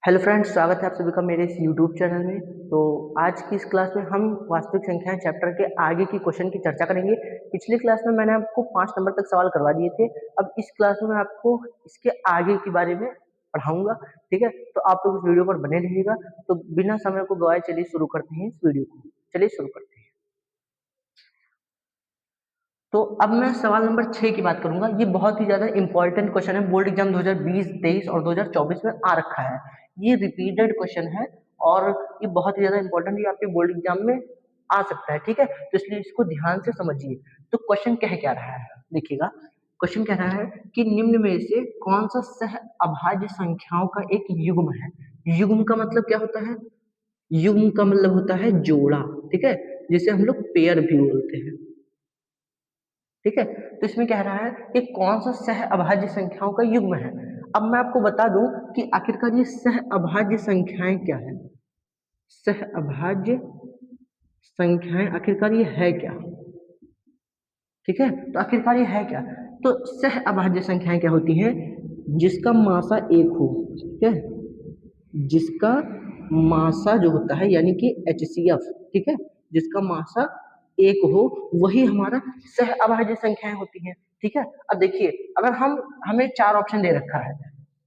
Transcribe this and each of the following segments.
Hello friends, स्वागत है आप सभी का मेरे इस यूट्यूब चैनल में। तो आज की इस क्लास में हम वास्तविक संख्याएं चैप्टर के आगे की क्वेश्चन की चर्चा करेंगे। पिछली क्लास में मैंने आपको 5 नंबर तक सवाल करवा दिए थे। अब इस क्लास में मैं आपको इसके आगे के बारे में पढ़ाऊंगा। ठीक है, तो आप लोग इस वीडियो पर बने रहिएगा। तो बिना समय को गवाए चलिए शुरू करते हैं इस वीडियो को। चलिए शुरू करते हैं। तो अब मैं सवाल नंबर 6 की बात करूंगा। ये बहुत ही ज्यादा इंपॉर्टेंट क्वेश्चन है, बोर्ड एग्जाम 2020, 23 और 2024 में आ रखा है। ये रिपीटेड क्वेश्चन है और ये बहुत ही ज्यादा इंपॉर्टेंट, ये आपके बोर्ड एग्जाम में आ सकता है। ठीक है, तो इसलिए इसको ध्यान से समझिए। तो क्वेश्चन कह क्या रहा है, देखिएगा। क्वेश्चन कह रहा है कि निम्न में से कौन सा सह अभाज्य संख्याओं का एक युग्म है। युग्म का मतलब क्या होता है? युग्म का मतलब होता है जोड़ा। ठीक है, जिसे हम लोग पेयर भी बोलते हैं। ठीक है, तो इसमें कह रहा है कि कौन सा सह अभाज्य संख्याओं का युग्म है। अब मैं आपको बता दूं कि आखिरकार ये सह अभाज्य संख्याएं क्या है। सह अभाज्य संख्याएं आखिरकार ये है क्या? ठीक है, तो आखिरकार ये है क्या? तो सह अभाज्य संख्याएं क्या होती हैं? जिसका मासा एक हो। ठीक है, जिसका मासा जो होता है यानी कि HCF, ठीक है, जिसका मासा एक हो वही हमारा सह अभाज्य संख्याएं होती हैं। ठीक है, अब देखिए, अगर हमें 4 ऑप्शन दे रखा है।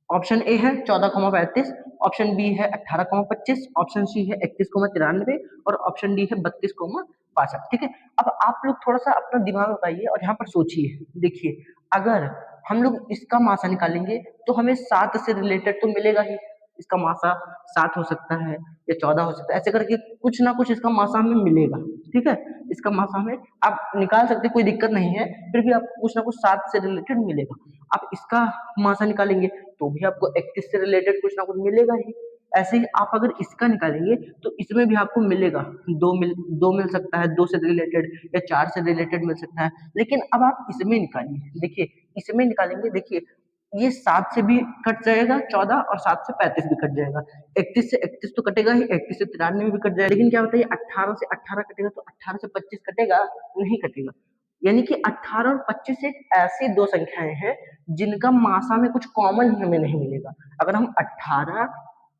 ऑप्शन ए है 14,35, ऑप्शन बी है 18,25, ऑप्शन सी है 31,93 और ऑप्शन डी है 32,62। ठीक है, अब आप लोग थोड़ा सा अपना दिमाग लगाइए और यहाँ पर सोचिए। देखिए, अगर हम लोग इसका मासा निकालेंगे तो हमें 7 से रिलेटेड तो मिलेगा ही। इसका मासा 7 हो सकता है या 14 हो सकता है, ऐसे करके कुछ ना कुछ इसका मासा हमें मिलेगा। ठीक है, इसका मासा हमें आप निकाल सकते, कोई दिक्कत नहीं है। फिर भी आपको कुछ ना कुछ 7 से रिलेटेड मिलेगा। आप इसका मासा निकालेंगे तो भी आपको 31 से रिलेटेड कुछ ना कुछ मिलेगा ही। ऐसे ही आप अगर इसका निकालेंगे तो इसमें भी आपको मिलेगा। दो मिल सकता है, 2 से रिलेटेड या 4 से रिलेटेड मिल सकता है। लेकिन अब आप इसमें निकालिए, देखिए इसमें निकालेंगे, देखिए ये 7 से भी कट जाएगा 14 और 7 से 35 भी कट जाएगा। 31 से 31 तो कटेगा ही, 31 से 93 भी कट जाएगा। लेकिन क्या बताइए, 18 से 18 कटेगा तो 18 से 25 कटेगा? नहीं कटेगा। यानी कि 18 और 25 एक ऐसी दो संख्याएं हैं जिनका मासा में कुछ कॉमन हमें नहीं मिलेगा। अगर हम 18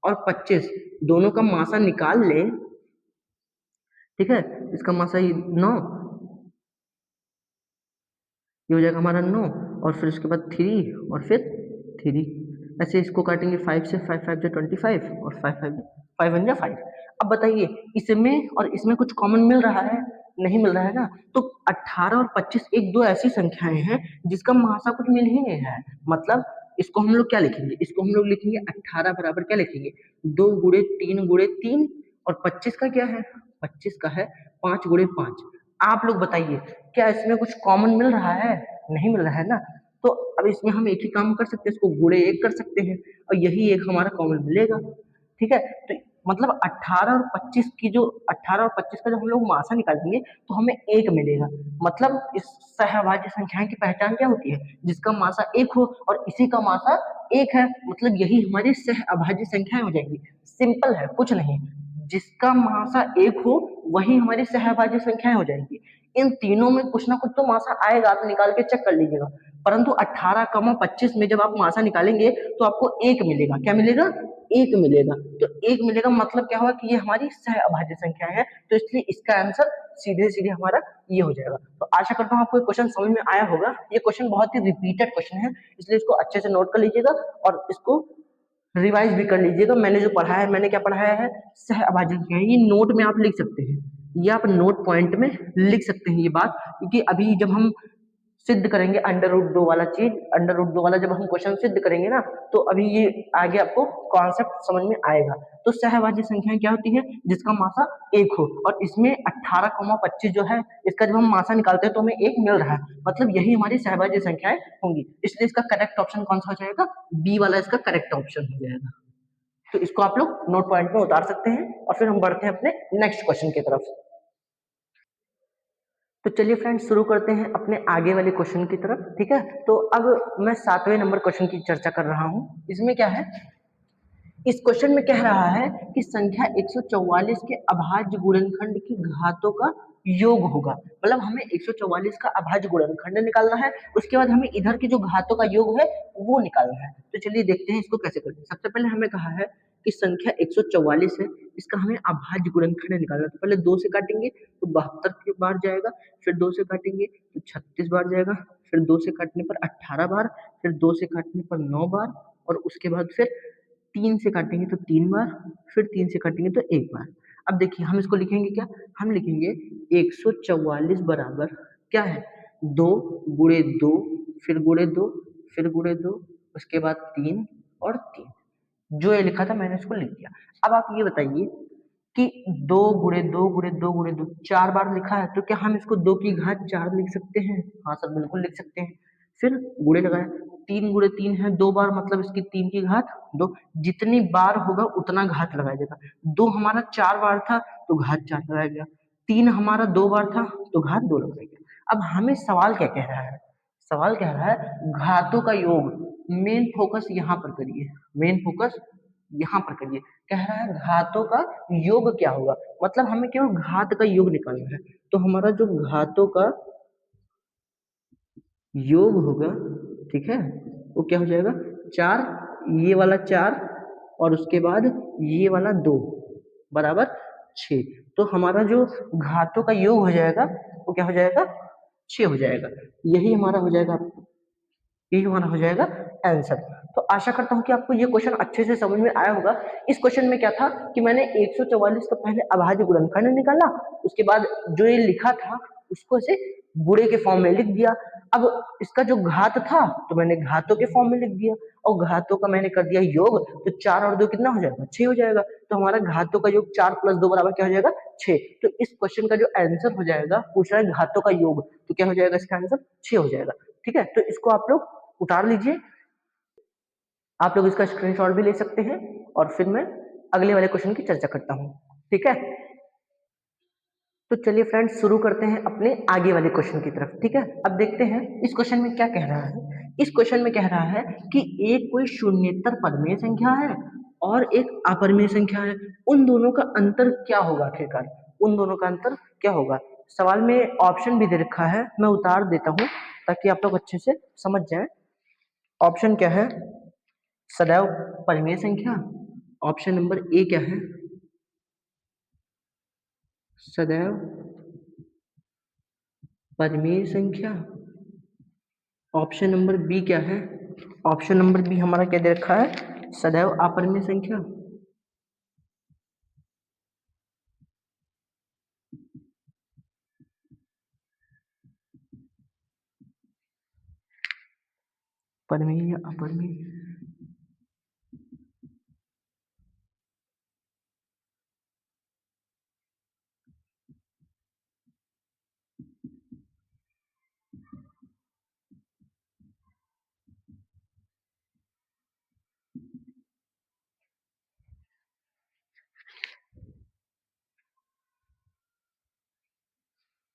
और 25 दोनों का मासा निकाल लें, ठीक है, इसका मासा ये 9, ये हो जाएगा हमारा 9, और फिर उसके बाद 3 और फिर 3। ऐसे इसको काटेंगे 5 से, 5 5 जो 25 और 5 1 जा 5। अब बताइए, इसमें और इसमें कुछ कॉमन मिल रहा है? नहीं मिल रहा है ना। तो 18 और 25 एक दो ऐसी संख्याएं हैं जिसका मासा कुछ मिल ही नहीं रहा है। मतलब इसको हम लोग क्या लिखेंगे? इसको हम लोग लिखेंगे 18 बराबर क्या लिखेंगे? 2 गुणे 3 गुणे 3, और 25 का क्या है? 25 का है 5 गुणे 5। आप लोग बताइए, क्या इसमें कुछ कॉमन मिल रहा है? नहीं मिल रहा है ना। तो अब इसमें हम एक ही काम कर सकते हैं, इसको गुणे 1 कर सकते हैं और यही एक हमारा कॉमन मिलेगा। ठीक है, तो मतलब 18 और 25 की जो 18 और 25 का जब हम लोग मासा निकालेंगे तो हमें 1 मिलेगा। मतलब इस सहभाज्य संख्याएं की पहचान क्या होती है? जिसका मासा 1 हो और इसी का मासा 1 है, मतलब यही हमारी सहअभाज्य संख्याएं हो जाएंगी। सिंपल है, कुछ नहीं। जिसका मासा 1 हो वही हमारी सहअभाज्य संख्याएं हो जाएंगी। इन तीनों में कुछ ना कुछ तो मासा आएगा, आप निकाल के चेक कर लीजिएगा। परंतु 18,25 में जब आप मासा निकालेंगे तो आपको 1 मिलेगा। क्या मिलेगा? 1 मिलेगा। तो 1 मिलेगा मतलब क्या हुआ कि ये हमारी सहअभाज्य संख्या है। तो इसलिए इसका आंसर सीधे सीधे हमारा ये हो जाएगा। तो आशा करता हूँ आपको ये क्वेश्चन समझ में आया होगा। ये क्वेश्चन बहुत ही रिपीटेड क्वेश्चन है, इसलिए इसको अच्छे से नोट कर लीजिएगा और इसको रिवाइज भी कर लीजिएगा। मैंने जो पढ़ाया है, मैंने क्या पढ़ाया है? सहअभाज्य संख्या। ये नोट में आप लिख सकते हैं, ये आप नोट पॉइंट में लिख सकते हैं ये बात, क्योंकि अभी जब हम सिद्ध करेंगे अंडर रूट 2 वाला चीज, अंडर रूट 2 वाला जब हम क्वेश्चन सिद्ध करेंगे ना, तो अभी ये आगे आपको कॉन्सेप्ट समझ में आएगा। तो सहभाज्य संख्या क्या होती है? जिसका मासा 1 हो, और इसमें 18,25 जो है, इसका जब हम मासा निकालते हैं तो हमें 1 मिल रहा है, मतलब यही हमारी सहभाज्य संख्याएं होंगी। इसलिए इसका करेक्ट ऑप्शन कौन सा हो जाएगा? बी वाला इसका करेक्ट ऑप्शन हो जाएगा। तो इसको आप लोग नोट पॉइंट में उतार सकते हैं और फिर हम बढ़ते हैं अपने नेक्स्ट क्वेश्चन की तरफ। तो चलिए फ्रेंड्स, शुरू करते हैं अपने आगे वाले क्वेश्चन की तरफ। ठीक है, तो अब मैं 7वें नंबर क्वेश्चन की चर्चा कर रहा हूं। इसमें क्या है? इस क्वेश्चन में कह रहा है कि संख्या 144 के अभाज्य गुणनखंड की घातों का योग होगा। मतलब हमें 144 का अभाज्य गुणनखंड निकालना है, उसके बाद हमें इधर की जो घातों का योग है वो निकालना है। तो चलिए देखते हैं इसको कैसे करते हैं। सबसे पहले हमें कहा है कि संख्या 144 है, इसका हमें अभाज्य गुणनखंड निकालना है। तो पहले 2 से काटेंगे तो 72 के बार जाएगा, फिर 2 से काटेंगे तो 36 बार जाएगा, फिर 2 से काटने पर 18 बार, फिर 2 से काटने पर 9 बार, और उसके बाद फिर 3 से काटेंगे तो 3 बार, फिर 3 से काटेंगे तो 1 बार। अब देखिए हम इसको लिखेंगे क्या, हम लिखेंगे 144 बराबर क्या है, 2 गुणे 2, फिर गुणे 2, फिर गुणे 2, उसके बाद 3 और 3। जो ये लिखा था मैंने इसको लिख दिया। अब आप ये बताइए कि 2 गुणे 2 गुणे 2 गुणे 2 4 बार लिखा है, तो क्या हम इसको 2 की घात 4 लिख सकते हैं? हाँ सर, बिल्कुल लिख सकते हैं। फिर गुणे लगाया, 3 गुणे 3 है 2 बार, मतलब इसकी 3 की घात 2। जितनी बार होगा उतना घात लगाया जाएगा। 2 हमारा 4 बार था तो घात 4 लगाया गया, 3 हमारा 2 बार था तो घात 2 लगाया गया। अब हमें सवाल क्या कह रहा है, सवाल कह रहा है घातों का योग। मेन फोकस यहाँ पर करिए, मेन फोकस यहाँ पर करिए। कह रहा है घातों का योग क्या होगा, मतलब हमें केवल घात का योग निकालना है। तो हमारा जो घातों का योग होगा, ठीक है, वो क्या हो जाएगा, 4, ये वाला 4 और उसके बाद ये वाला 2 बराबर 6। तो हमारा जो घातों का योग हो जाएगा वो क्या हो जाएगा, 6 हो जाएगा। यही हमारा हो जाएगा, यही हमारा हो जाएगा आंसर। तो आशा करता हूँ कि आपको ये क्वेश्चन अच्छे से समझ में आया होगा। इस क्वेश्चन में क्या था कि मैंने 144 का पहले अभाज्य गुणनखंड निकाला, उसके बाद जो ये लिखा था उसको ऐसे गुणे के फॉर्म में लिख दिया। अब इसका जो घात था तो मैंने घातों के फॉर्म में लिख दिया, और घातों का मैंने कर दिया योग, तो 4 और 2 कितना हो जाएगा, 6 हो जाएगा। तो हमारा घातों का योग 4 + 2 बराबर क्या हो जाएगा, 6। तो इस क्वेश्चन का जो आंसर हो जाएगा, पूछ रहा है घातों का योग, तो क्या हो जाएगा इसका आंसर, 6 हो जाएगा। ठीक है, तो इसको आप लोग उतार लीजिए, आप लोग इसका स्क्रीनशॉट भी ले सकते हैं, और फिर मैं अगले वाले क्वेश्चन की चर्चा करता हूँ। ठीक है, तो चलिए फ्रेंड्स शुरू करते हैं अपने आगे वाले क्वेश्चन की तरफ। ठीक है, अब देखते हैं इस क्वेश्चन में क्या कह रहा है। इस क्वेश्चन में कह रहा है कि एक कोई शून्येतर परिमेय संख्या है और एक अपरिमेय संख्या है, उन दोनों का अंतर क्या होगा, आखिरकार उन दोनों का अंतर क्या होगा। सवाल में ऑप्शन भी दे रखा है, मैं उतार देता हूँ ताकि आप लोग अच्छे से समझ जाएं। ऑप्शन क्या है, सदैव परिमेय संख्या। ऑप्शन नंबर ए क्या है, सदैव परिमेय संख्या। ऑप्शन नंबर बी क्या है, ऑप्शन नंबर बी हमारा क्या दे रखा है, सदैव अपरिमेय संख्या। परिमेय या अपरिमेय,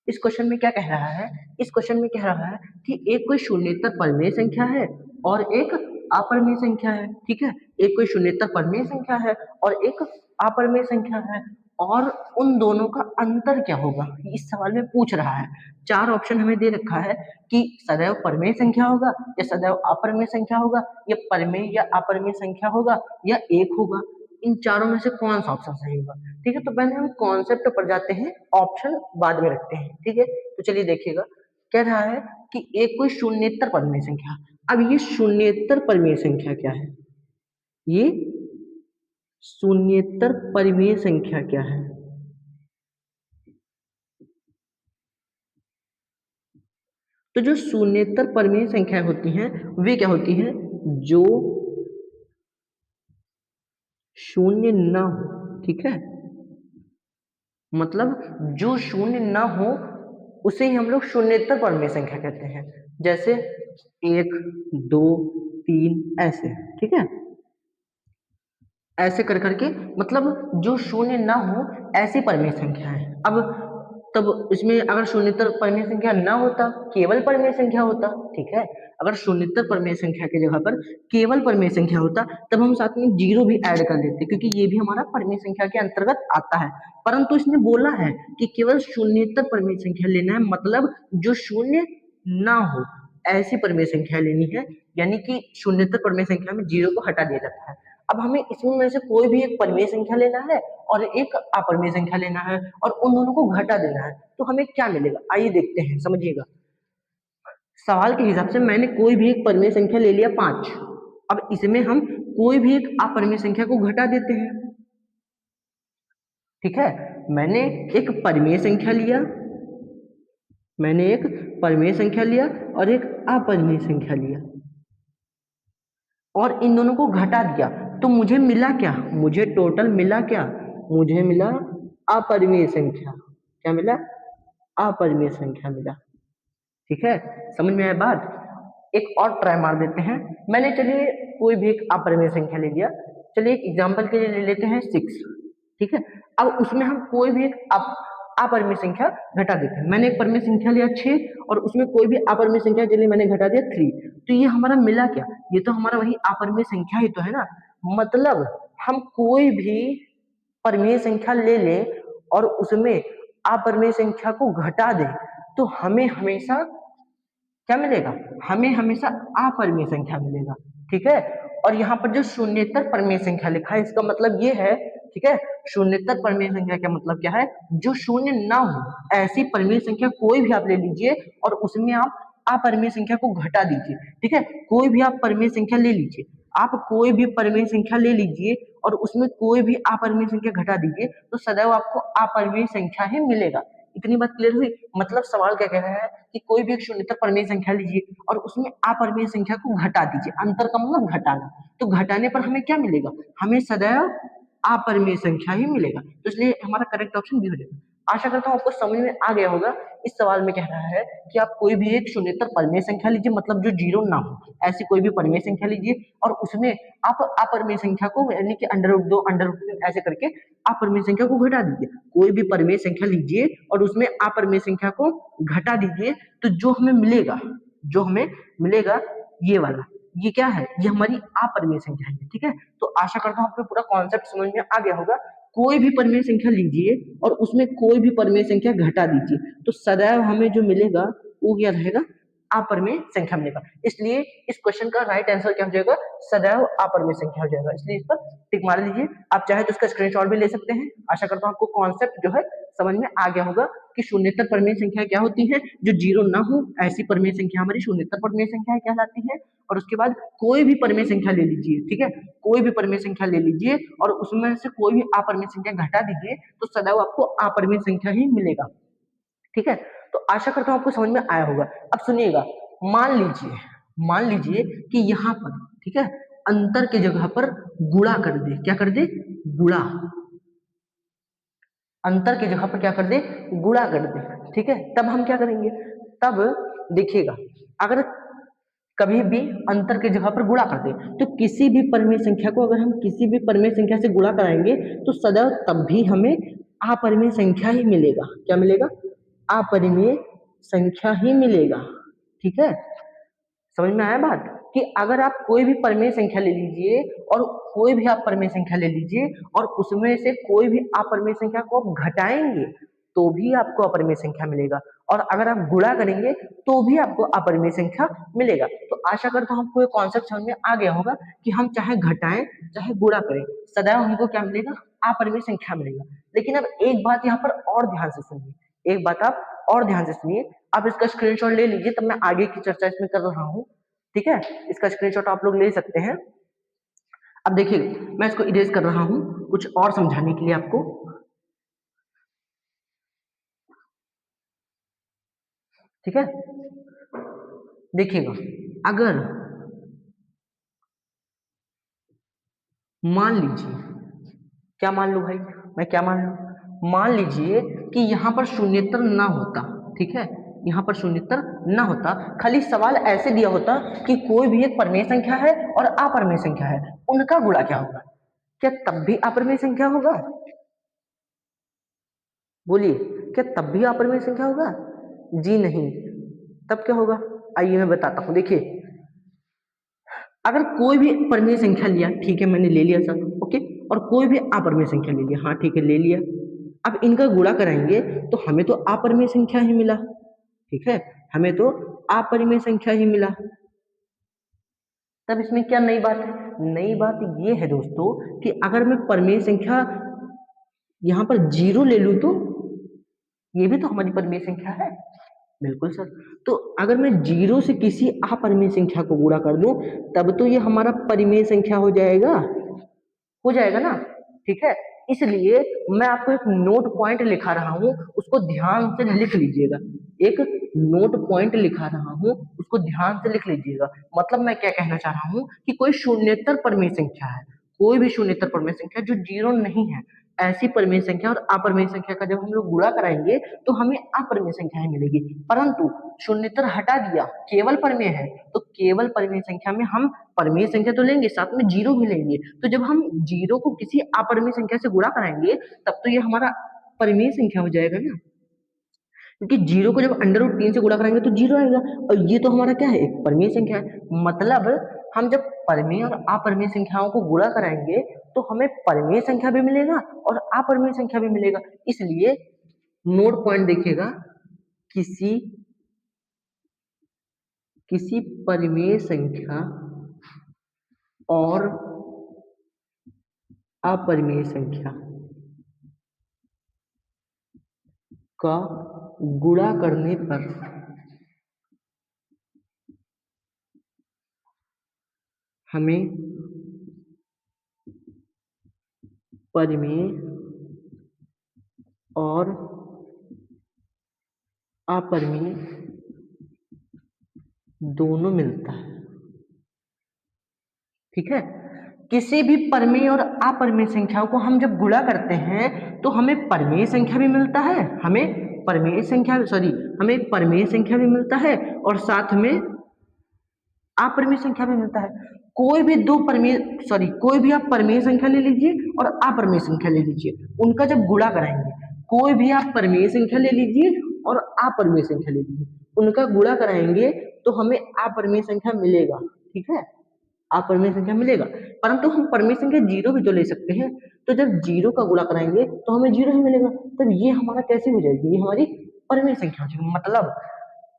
इस क्वेश्चन में क्या कह रहा है, इस क्वेश्चन में कह रहा है कि एक कोई शून्येतर परिमेय संख्या है और एक अपरिमेय संख्या है। ठीक है, एक कोई शून्येतर परिमेय संख्या है और एक अपरिमेय संख्या है, और उन दोनों का अंतर क्या होगा, इस सवाल में पूछ रहा है। 4 ऑप्शन हमें दे रखा है कि सदैव परिमेय संख्या होगा, या सदैव अपरिमेय संख्या होगा, या परिमेय या अपरिमेय संख्या होगा, या एक होगा। इन चारों में से कौन सा ऑप्शन सही होगा। ठीक है, तो पहले हम कॉन्सेप्ट पर जाते हैं, ऑप्शन बाद में रखते हैं। ठीक है, तो चलिए देखिएगा, कह रहा है कि एक कोई शून्येतर परिमेय संख्या। अब ये शून्येतर परिमेय संख्या क्या है, ये शून्येतर परिमेय संख्या क्या है। तो जो शून्येतर परिमेय संख्या होती हैं वे क्या होती हैं, जो शून्य न हो। ठीक है, मतलब जो शून्य न हो उसे ही हम लोग शून्येतर परिमेय संख्या कहते हैं। जैसे 1, 2, 3 ऐसे। ठीक है, ऐसे कर करके, मतलब जो शून्य ना हो ऐसी परिमेय संख्या है। अब तब इसमें अगर शून्येतर परिमेय संख्या ना होता, केवल परिमेय संख्या होता। ठीक है, अगर शून्येतर परिमेय संख्या की जगह पर केवल परिमेय संख्या होता, तब हम साथ में जीरो भी ऐड कर देते, क्योंकि ये भी हमारा परिमेय संख्या के अंतर्गत आता है। परंतु इसने बोला है कि केवल शून्येतर परिमेय संख्या लेना है, मतलब जो शून्य ना हो ऐसी परिमेय संख्या लेनी है, यानी कि शून्येतर परिमेय संख्या में जीरो को हटा दिया जाता है। अब हमें इसमें में से कोई भी एक परिमेय संख्या लेना है और एक अपरिमेय संख्या लेना है और उन दोनों को घटा देना है, तो हमें क्या मिलेगा आइए देखते हैं, समझिएगा। सवाल के हिसाब से मैंने कोई भी एक परिमेय संख्या ले लिया 5। अब इसमें हम कोई भी एक अपरिमेय संख्या को घटा देते हैं। ठीक है, मैंने एक परिमेय संख्या लिया, मैंने एक परिमेय संख्या लिया और एक अपरिमेय संख्या लिया और इन दोनों को घटा दिया, तो मुझे मिला क्या, मुझे टोटल मिला क्या, मुझे मिला अपरिमेय संख्या। क्या मिला, अपरिमेय संख्या मिला। ठीक है, समझ में आया बात। एक और ट्राई मार देते हैं। मैंने चलिए कोई भी एक अपरिमेय संख्या ले लिया, चलिए एक एग्जांपल के लिए ले लेते हैं 6। ठीक है, अब उसमें हम कोई भी एक अपरिमेय संख्या घटा देते हैं। मैंने एक परिमेय संख्या लिया 6 और उसमें कोई भी अपरिमेय संख्या चलिए मैंने घटा दिया 3, तो ये हमारा मिला क्या, ये तो हमारा वही अपरिमेय संख्या ही तो है ना। मतलब हम कोई भी परिमेय संख्या ले लें और उसमें अपरिमेय संख्या को घटा दें, तो हमें हमेशा क्या मिलेगा, हमें हमेशा अपरिमेय संख्या मिलेगा। ठीक है, और यहाँ पर जो शून्येतर परिमेय संख्या लिखा है इसका मतलब ये है, ठीक है, शून्येतर परिमेय संख्या का मतलब क्या है, जो शून्य ना हो ऐसी परिमेय संख्या कोई भी आप ले लीजिए और उसमें आप अपरिमेय संख्या को घटा दीजिए। ठीक है, कोई भी आप परिमेय संख्या ले लीजिए, आप कोई भी परिमेय संख्या ले लीजिए और उसमें कोई भी अपरिमेय संख्या घटा दीजिए, तो सदैव आपको अपरिमेय संख्या ही मिलेगा। इतनी बात क्लियर हुई। मतलब सवाल क्या कह रहा है कि कोई भी एक शून्यतर परिमेय संख्या लीजिए और उसमें अपरिमेय संख्या को घटा दीजिए, अंतर का मतलब घटाना, तो घटाने पर हमें क्या मिलेगा, हमें सदैव अपरिमेय संख्या ही मिलेगा। तो इसलिए हमारा करेक्ट ऑप्शन बी हो जाएगा। आशा करता हूँ आपको समझ में आ गया होगा। इस सवाल में कह रहा है कि आप कोई भी एक शून्यतर परिमेय संख्या लीजिए, मतलब जो जीरो ना हो ऐसी कोई भी परिमेय संख्या लीजिए और उसमें आप अपरिमेय संख्या को यानी कि √2 √3 ऐसे करके अपरिमेय संख्या को घटा दीजिए। कोई भी परिमेय संख्या लीजिए और उसमें अपरिमेय संख्या को घटा दीजिए, तो जो हमें मिलेगा, जो हमें मिलेगा ये वाला, ये क्या है, ये हमारी अपरिमेय संख्या है। ठीक है, तो आशा करता हूँ आपको पूरा कॉन्सेप्ट समझ में आ गया होगा। कोई भी परिमेय संख्या लीजिए और उसमें कोई भी परिमेय संख्या घटा दीजिए, तो सदैव हमें जो मिलेगा वो क्या रहेगा, अपरिमेय संख्या मिलेगा। इसलिए इस क्वेश्चन का राइट आंसर क्या हो जाएगा, सदैव अपरिमेय संख्या हो जाएगा। इसलिए इस पर टिक मार लीजिए। आप चाहे तो इसका स्क्रीनशॉट भी ले सकते हैं। आशा करता हूँ आपको कॉन्सेप्ट जो है समझ में आ गया होगा कि शून्यतर परिमेय संख्या क्या होती है, जो जीरो ना हो ऐसी परिमेय संख्या हमारी शून्यतर परिमेय संख्या कहलाती है। और उसके बाद कोई भी परिमेय संख्या ले लीजिए, ठीक है, कोई भी परिमेय संख्या ले लीजिए और उसमें से कोई भी अपरिमेय संख्या घटा दीजिए, तो सदैव आपको अपरिमेय संख्या ही मिलेगा। ठीक है, तो आशा करता हूँ आपको समझ में आया होगा। अब सुनिएगा, मान लीजिए कि यहाँ पर, ठीक है, अंतर की जगह पर गुणा कर दे, क्या कर दे, गुणा, अंतर की जगह पर क्या कर दे, गुणा कर दे। ठीक है, तब हम क्या करेंगे, तब देखिएगा, अगर कभी भी अंतर की जगह पर गुणा कर दे, तो किसी भी परिमेय संख्या को अगर हम किसी भी परिमेय संख्या से गुणा कराएंगे, तो सदैव तब भी हमें अपरिमेय संख्या ही मिलेगा। क्या मिलेगा, अपरिमेय संख्या ही मिलेगा। ठीक है, समझ में आया बात, कि अगर आप कोई भी परिमेय संख्या ले लीजिए और कोई भी आप परिमेय संख्या ले लीजिए और उसमें से कोई भी अपरिमेय संख्या को आप घटाएंगे, तो भी आपको अपरिमेय संख्या मिलेगा, और अगर आप गुणा करेंगे तो भी आपको अपरिमेय संख्या मिलेगा। तो आशा करता हूँ आपको ये कॉन्सेप्ट समझ में आ गया होगा कि हम चाहे घटाएं चाहे गुणा करें, सदैव हमको क्या मिलेगा, अपरिमेय संख्या मिलेगा। लेकिन अब एक बात यहाँ पर और ध्यान से सुनिए, एक बात आप और ध्यान से सुनिए, आप इसका स्क्रीनशॉट ले लीजिए, तब मैं आगे की चर्चा इसमें कर रहा हूँ। ठीक है, इसका स्क्रीनशॉट आप लोग ले सकते हैं। अब देखिए, मैं इसको इरेज कर रहा हूँ कुछ और समझाने के लिए आपको। ठीक है, देखिएगा, अगर मान लीजिए, क्या मान लूं भाई, मैं क्या मान लूं, मान लीजिए कि यहाँ पर शून्यतर ना होता। ठीक है, यहाँ पर शून्यतर ना होता, खाली सवाल ऐसे दिया होता कि कोई भी एक परिमेय संख्या है और अपरिमेय संख्या है, उनका गुणा क्या होगा, क्या तब भी अपरिमेय संख्या होगा, बोलिए, क्या तब भी अपरिमेय संख्या होगा, जी नहीं, तब क्या होगा, आइए मैं बताता हूँ। देखिए, अगर कोई भी परिमेय संख्या लिया, ठीक है, मैंने ले लिया सर, ओके, और कोई भी अपरिमेय संख्या ले लिया, हाँ ठीक है, ले लिया। अब इनका गुणा कराएंगे तो हमें तो अपरिमेय संख्या ही मिला। ठीक है, हमें तो अपरिमेय संख्या ही मिला। तब इसमें क्या नई बात है? नई बात ये है दोस्तों कि अगर मैं परिमेय संख्या यहाँ पर जीरो ले लूं तो ये भी तो हमारी परिमेय संख्या है। बिल्कुल सर। तो अगर मैं जीरो से किसी अपरिमेय संख्या को गुणा कर दूं तब तो ये हमारा परिमेय संख्या हो जाएगा ना। ठीक है, इसलिए मैं आपको एक नोट पॉइंट लिखा रहा हूं, उसको ध्यान से लिख लीजिएगा। एक नोट पॉइंट लिखा रहा हूं, उसको ध्यान से लिख लीजिएगा। मतलब मैं क्या कहना चाह रहा हूं कि कोई शून्येतर परिमेय संख्या है, कोई भी शून्येतर परिमेय संख्या जो जीरो नहीं है, ऐसी परिमेय संख्या और अपरिमेय संख्या का जब हम लोग गुणा कराएंगे तो हमें अपरिमेय संख्या ही मिलेगी। परंतु शून्येतर हटा दिया, केवल परिमेय है, तो केवल परिमेय संख्या में हम परिमेय संख्या तो लेंगे, साथ में जीरो भी लेंगे। तो जब हम जीरो को किसी अपरिमेय संख्या से गुणा कराएंगे तब तो ये हमारा परिमेय संख्या हो जाएगा ना, क्योंकि जीरो को जब अंडर रूट 3 से गुणा कराएंगे तो जीरो आएगा, और ये तो हमारा क्या है, एक परिमेय संख्या है। मतलब हम जब परिमेय और अपरिमेय संख्याओं को गुणा कराएंगे तो हमें परिमेय संख्या भी मिलेगा और अपरिमेय संख्या भी मिलेगा। इसलिए नोट पॉइंट देखिएगा, किसी किसी परिमेय संख्या और अपरिमेय संख्या का गुणा करने पर हमें परिमेय और अपरिमेय दोनों मिलता है। ठीक है, किसी भी परिमेय और अपरिमेय संख्याओं को हम जब गुणा करते हैं तो हमें परिमेय संख्या भी मिलता है, हमें परिमेय संख्या भी मिलता है और साथ में अपरिमेय संख्या भी मिलता है। कोई भी आप परिमेय संख्या ले लीजिए और अपरिमेय संख्या ले लीजिए, उनका जब गुणा कराएंगे, कोई भी आप परिमेय संख्या ले लीजिए और अपरिमेय संख्या ले लीजिए, उनका गुणा कराएंगे तो हमें अपरिमेय संख्या मिलेगा। ठीक है, अपरिमेय संख्या मिलेगा, परंतु हम परिमेय संख्या जीरो भी तो ले सकते हैं। तो जब जीरो का गुणा कराएंगे तो हमें जीरो ही मिलेगा, तब ये हमारा कैसे हो जाएगी, ये हमारी परिमेय संख्या हो जाएगी। मतलब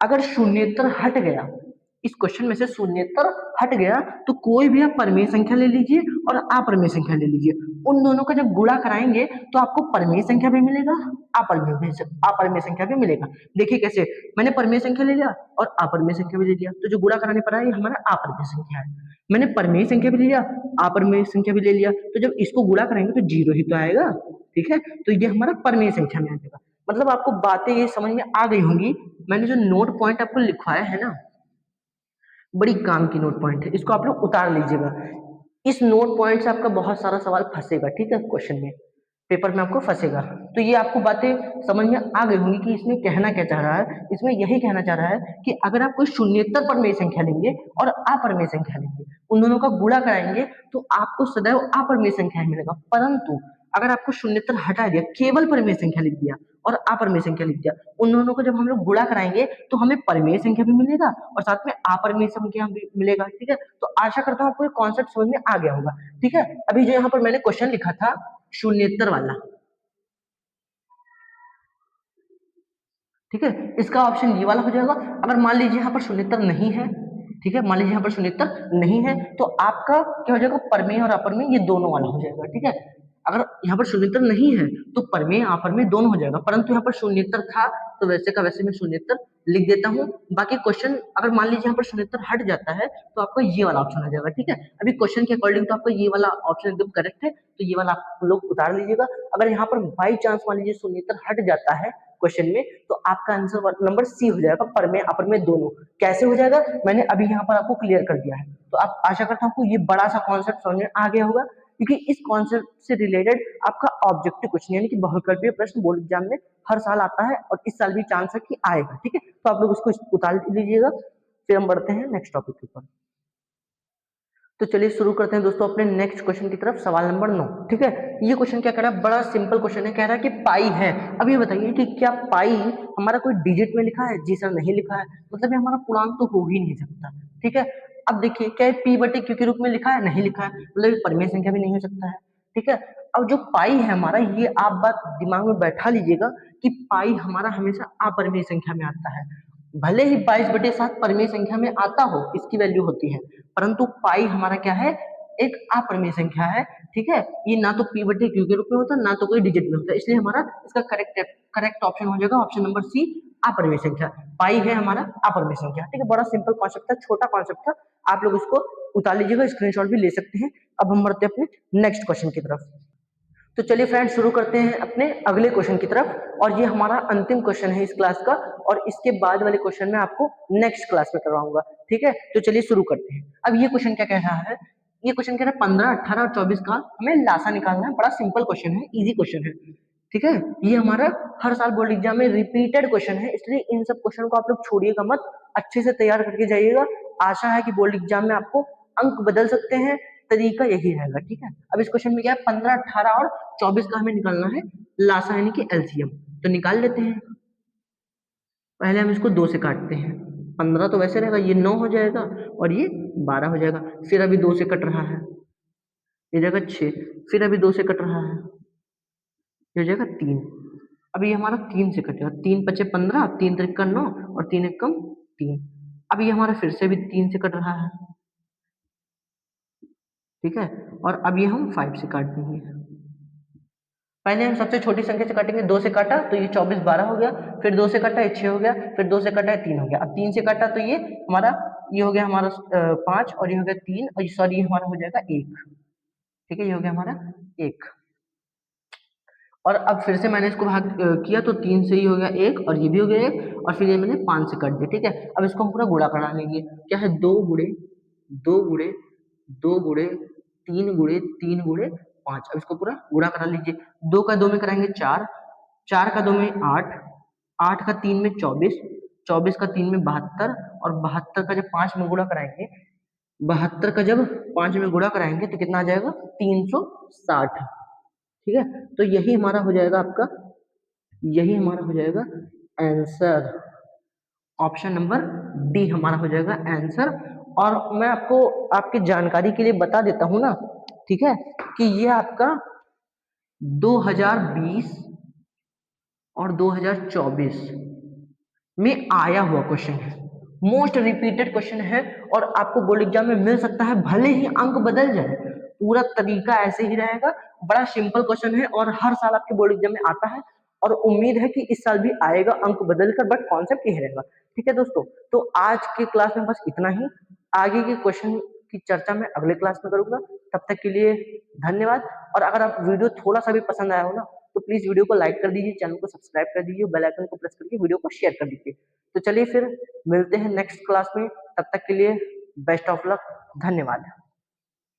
अगर शून्येतर हट गया, इस क्वेश्चन में से शून्येतर हट गया तो कोई भी आप परिमेय संख्या ले लीजिए और अपरिमेय संख्या ले लीजिए, उन दोनों का जब गुणा कराएंगे तो आपको परिमेय संख्या भी मिलेगा, अपरिमेय संख्या भी मिलेगा। देखिए कैसे, मैंने परिमेय संख्या ले लिया और अपरिमेय संख्या भी ले लिया, तो जो गुणा कराने पर आया ये हमारा अपरिमेय संख्या है। मैंने परिमेय संख्या भी ले लिया, अपरिमेय संख्या भी ले लिया, तो जब इसको गुणा कराएंगे तो जीरो ही तो आएगा। ठीक है, तो ये हमारा परिमेय संख्या में आ जाएगा। मतलब आपको बातें ये समझ में आ गई होंगी। मैंने जो नोट पॉइंट आपको लिखवाया है ना, बड़ी काम की नोट पॉइंट है, इसको आप लोग उतार लीजिएगा। इस नोट पॉइंट से आपका बहुत सारा सवाल फंसेगा, ठीक है, क्वेश्चन में, पेपर में आपको फंसेगा। तो ये आपको बातें समझ में आ गई होंगी कि इसमें कहना क्या चाह रहा है। इसमें यही कहना चाह रहा है कि अगर आप कोई शून्येतर परिमेय संख्या लेंगे और अपरिमेय संख्या लेंगे, उन दोनों का गुणा कराएंगे तो आपको सदैव अपरिमेय संख्या ही मिलेगा। परंतु अगर आपको शून्येतर हटा दिया, केवल परिमेय संख्या लिख दिया और अपरिमेय संख्या लिख दिया, उन दोनों को जब हम लोग गुणा कराएंगे तो हमें परिमेय संख्या भी मिलेगा और साथ में अपरिमेय संख्या भी मिलेगा। ठीक है, तो आशा करता हूँ आपको ये कॉन्सेप्ट समझ में आ गया होगा। ठीक है, अभी जो यहाँ पर मैंने क्वेश्चन लिखा था शून्येतर वाला, ठीक है, इसका ऑप्शन ये वाला हो जाएगा। अगर मान लीजिए यहाँ पर शून्येतर नहीं है, ठीक है, मान लीजिए यहाँ पर शून्येतर नहीं है तो आपका क्या हो जाएगा, परिमेय और अपरिमेय ये दोनों वाला हो जाएगा। ठीक है, अगर यहाँ पर शून्येतर नहीं है तो परिमेय अपरिमेय दोनों हो जाएगा, परंतु यहाँ पर शून्येतर था तो वैसे का वैसे मैं शून्येतर लिख देता हूँ। बाकी क्वेश्चन अगर मान लीजिए यहाँ पर शून्येतर हट जाता है तो आपका ये वाला ऑप्शन हो जाएगा। ठीक है, अभी क्वेश्चन के अकॉर्डिंग तो आपका ये वाला ऑप्शन एकदम करेक्ट है, तो ये वाला आप लोग उतार लीजिएगा। अगर यहाँ पर बाई चांस मान लीजिए शून्येतर हट जाता है क्वेश्चन में तो आपका आंसर नंबर सी हो जाएगा, परिमेय अपरिमेय दोनों। कैसे हो जाएगा मैंने अभी यहाँ पर आपको क्लियर कर दिया है। तो आप आशा करता हूँ आपको ये बड़ा सा कॉन्सेप्ट समझ में आ गया होगा, क्योंकि इस कॉन्सेप्ट से रिलेटेड आपका ऑब्जेक्टिव क्वेश्चन यानी कि बहुविकल्पीय प्रश्न बोर्ड एग्जाम में हर साल आता है और इस साल भी चांस है कि आएगा। ठीक है, तो आप लोग उसको उतार लीजिएगा। फिर हम बढ़ते हैं नेक्स्ट टॉपिक के ऊपर। तो चलिए शुरू करते हैं दोस्तों अपने नेक्स्ट क्वेश्चन की तरफ, सवाल नंबर 9। ठीक है, ये क्वेश्चन क्या कह रहा है, बड़ा सिंपल क्वेश्चन है, कह रहा है कि पाई है। अब ये बताइए कि क्या पाई हमारा कोई डिजिट में लिखा है? जी सर नहीं लिखा है, मतलब ये हमारा पूर्णांक तो हो ही नहीं सकता। ठीक है, अब देखिए क्या पी बटे क्यू के रूप में लिखा है? नहीं लिखा है, मतलब ये परिमेय संख्या भी नहीं हो सकता है। ठीक है, अब जो पाई है हमारा, ये आप बात दिमाग में बैठा लीजिएगा कि पाई हमारा हमेशा अपरिमेय संख्या में आता है। भले ही 22/7 परिमेय संख्या में आता हो, इसकी वैल्यू होती है, परंतु पाई हमारा क्या है, एक अपरिमेय संख्या है। ठीक है, ये ना तो p बटे q के रूप में होता है, ना तो कोई डिजिट में होता है, इसलिए हमारा इसका करेक्ट ऑप्शन हो जाएगा ऑप्शन नंबर सी, अपरिमेय संख्या। पाई है हमारा अपरिमेय संख्या। ठीक है, बड़ा सिंपल कॉन्सेप्ट था, छोटा कॉन्सेप्ट था, आप लोग उसको उतार लीजिएगा, स्क्रीनशॉट भी ले सकते हैं। अब हम बढ़ते हैं अपने नेक्स्ट क्वेश्चन की तरफ। तो चलिए फ्रेंड्स, शुरू करते हैं अपने अगले क्वेश्चन की तरफ, और ये हमारा अंतिम क्वेश्चन है इस क्लास का, और इसके बाद वाले क्वेश्चन में आपको नेक्स्ट क्लास में करवाऊंगा। ठीक है, तो चलिए शुरू करते हैं। अब ये क्वेश्चन क्या कह रहा है, ये क्वेश्चन कह रहा है 15, 18 और 24 का हमें लासा निकालना है। बड़ा सिंपल क्वेश्चन है, इजी क्वेश्चन है। ठीक है, ये हमारा हर साल बोर्ड एग्जाम में रिपीटेड क्वेश्चन है, इसलिए इन सब क्वेश्चन को आप लोग छोड़िएगा मत, अच्छे से तैयार करके जाइएगा। आशा है कि बोर्ड एग्जाम में आपको अंक बदल सकते हैं, तरीका यही रहेगा। ठीक है, अब इस क्वेश्चन में क्या है, 15, 18 और 24 का हमें निकालना है लासा यानी कि एलसीएम। तो निकाल लेते हैं। पहले हम इसको 2 से काटते हैं। 15 तो वैसे रहेगा, ये 9 हो जाएगा और ये 12 हो जाएगा। फिर अभी 2 से कट रहा है, ये जाएगा 6। फिर अभी 2 से कट रहा है, ये हो जाएगा 3। अब ये हमारा 3 से कटेगा, 3 पचे 15, 3 त्रिक 9 और 3 एकम 3। अब ये हमारा फिर से भी 3 से कट रहा है। ठीक है, और अब ये हम 5 से काट देंगे। पहले हम सबसे छोटी संख्या से काटेंगे, 2 से काटा तो ये 24 12 हो गया, फिर 2 से काटा ये 6 हो गया, फिर 2 से काटा है 3 हो गया। अब 3 से काटा तो ये हमारा ये हो गया हमारा 5 और ये हो गया 3 और सॉरी ये हमारा हो जाएगा 1। ठीक है, ये हो गया हमारा 1। और अब फिर से मैंने इसको भाग किया तो 3 से ही हो गया 1 और ये भी हो गया 1 और फिर ये मैंने 5 से काट दिया। ठीक है, अब इसको हम पूरा गुणा करा लेंगे। क्या है, 2 गुणे 2 गुणे 2 गुणे 3 गुणे 3 गुणे 5। अब इसको पूरा गुणा करा लीजिए। 2 का 2 में कराएंगे 4, 4 का 2 में 8, 8 का 3 में 24, 24 का 3 में 72 और 72 का जब 5 में गुणा कराएंगे, 72 का जब 5 में गुणा कराएंगे तो कितना आ जाएगा, 360। ठीक है, तो यही हमारा हो जाएगा आपका, यही हमारा हो जाएगा आंसर। ऑप्शन नंबर डी हमारा हो जाएगा आंसर। और मैं आपको आपकी जानकारी के लिए बता देता हूं ना, ठीक है, कि ये आपका 2020 और 2024 में आया हुआ क्वेश्चन है, मोस्ट रिपीटेड क्वेश्चन है, और आपको बोर्ड एग्जाम में मिल सकता है, भले ही अंक बदल जाए, पूरा तरीका ऐसे ही रहेगा। बड़ा सिंपल क्वेश्चन है और हर साल आपके बोर्ड एग्जाम में आता है, और उम्मीद है कि इस साल भी आएगा अंक बदल कर, बट कॉन्सेप्ट यही रहेगा। ठीक है दोस्तों, तो आज के क्लास में बस इतना ही। आगे के क्वेश्चन की चर्चा मैं अगले क्लास में करूंगा। तब तक के लिए धन्यवाद। और अगर आप वीडियो थोड़ा सा भी पसंद आया हो ना, तो प्लीज वीडियो को लाइक कर दीजिए, चैनल को सब्सक्राइब कर दीजिए, बेल आइकन को प्रेस करके वीडियो को शेयर कर दीजिए। तो चलिए फिर मिलते हैं नेक्स्ट क्लास में, तब तक के लिए बेस्ट ऑफ लक, धन्यवाद।